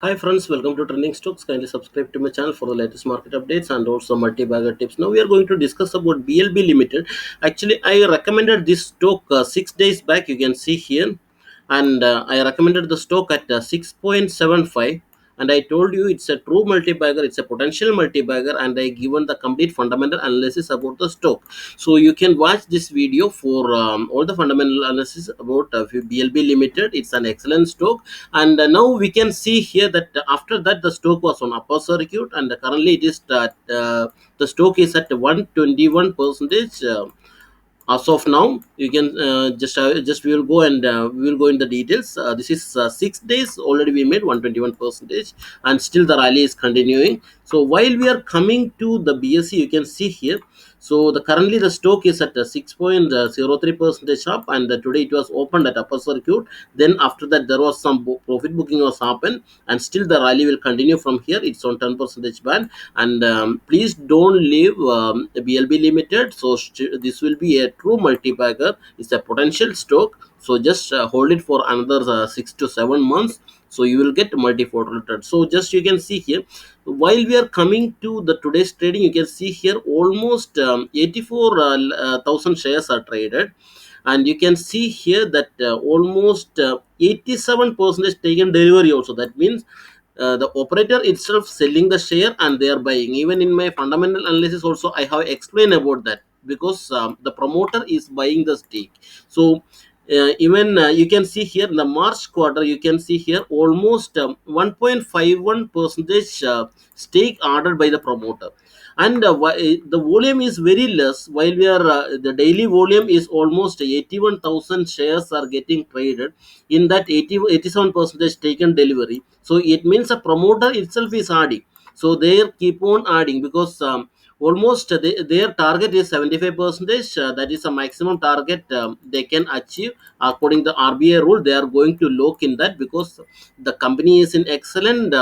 Hi friends, welcome to Trending Stocks. Kindly subscribe to my channel for the latest market updates and also multi-bagger tips. Now we are going to discuss about BLB Limited. Actually, I recommended this stock 6 days back. You can see here, and I recommended the stock at 6.75. And I told you it's a true multi-bagger, it's a potential multi-bagger, and I given the complete fundamental analysis about the stock. So you can watch this video for all the fundamental analysis about BLB Limited. It's an excellent stock, and now we can see here that after that the stock was on upper circuit, and currently it is at the stock is at 121 percentage. As of now you can just we will go and we will go in the details. This is 6 days already we made 121 percentage, and still the rally is continuing. So while we are coming to the BSE, you can see here, so the currently the stock is at 6.03 percentage up, and today it was opened at upper circuit. Then after that there was some profit booking was happened, and still the rally will continue from here. It's on 10 percentage band, and please don't leave BLB Limited. So this will be a true multi-bagger. It's a potential stock. So just hold it for another 6 to 7 months. So you will get multi-fold return. So just you can see here, while we are coming to the today's trading, you can see here almost 84,000 shares are traded, and you can see here that almost 87 percentage taken delivery also. That means the operator itself selling the share and they are buying. Even in my fundamental analysis also I have explained about that, because the promoter is buying the stake. So even you can see here in the March quarter, you can see here almost 1.51 percentage stake ordered by the promoter, and the volume is very less. While we are the daily volume is almost 81,000 shares are getting traded. In that 87 percentage taken delivery, so it means the promoter itself is adding. So they keep on adding, because almost their target is 75 percentage. That is a maximum target they can achieve according to RBI rule. They are going to lock in that, because the company is in excellent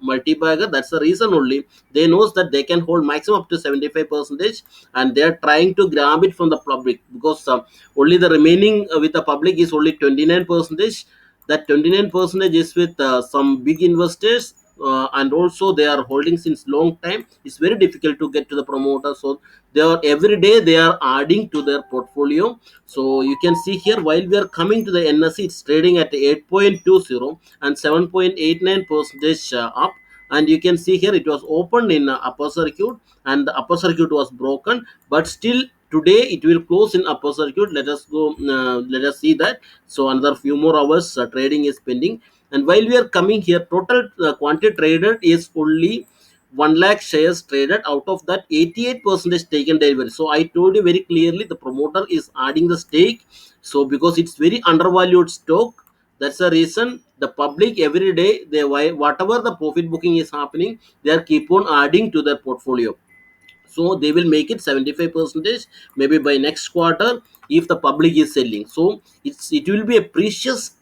multi-bagger. That's the reason only they knows that they can hold maximum up to 75 percentage, and they are trying to grab it from the public, because only the remaining with the public is only 29 percentage. That 29 percentage is with some big investors, and also they are holding since long time. It's very difficult to get to the promoter, so they are every day they are adding to their portfolio. So you can see here, while we are coming to the NSE, it's trading at 8.20 and 7.89 percentage up. And you can see here it was opened in upper circuit, and the upper circuit was broken, but still today it will close in upper circuit. Let us go, let us see that. So another few more hours trading is pending. And while we are coming here, total quantity traded is only 1 lakh shares traded. Out of that, 88 percentage taken delivery. So I told you very clearly, the promoter is adding the stake. So because it's very undervalued stock, that's the reason the public every day, they whatever the profit booking is happening, they are keep on adding to their portfolio. So they will make it 75 percentage maybe by next quarter, if the public is selling. So it will be a precious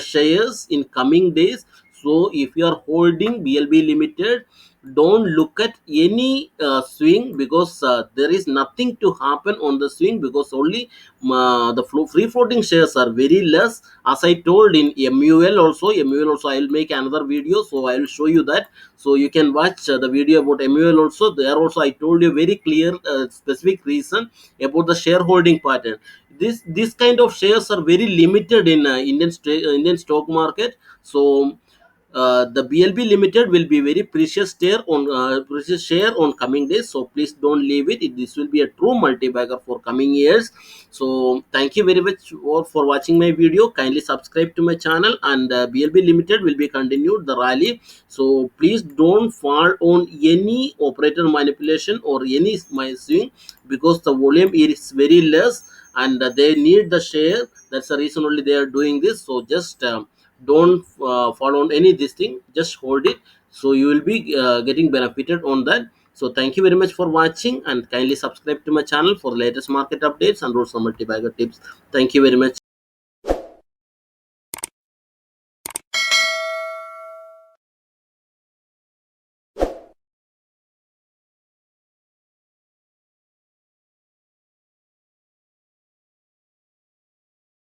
shares in coming days. So if you are holding BLB Limited, don't look at any swing, because there is nothing to happen on the swing, because only the free floating shares are very less. As I told in MUL also I will make another video, so I will show you that. So you can watch the video about MUL also. There also I told you very clear specific reason about the shareholding pattern. This kind of shares are very limited in Indian stock market. So the BLB Limited will be very precious share on coming days. So please don't leave it. This will be a true multi-bagger for coming years. So thank you very much for watching my video. Kindly subscribe to my channel, and BLB Limited will be continued the rally. So please don't fall on any operator manipulation or any my swing, because the volume is very less, and they need the share. That's the reason only they are doing this. So just don't follow on any this thing, just hold it. So you will be getting benefited on that. So thank you very much for watching, and kindly subscribe to my channel for latest market updates and also multi-bagger tips. Thank you very much.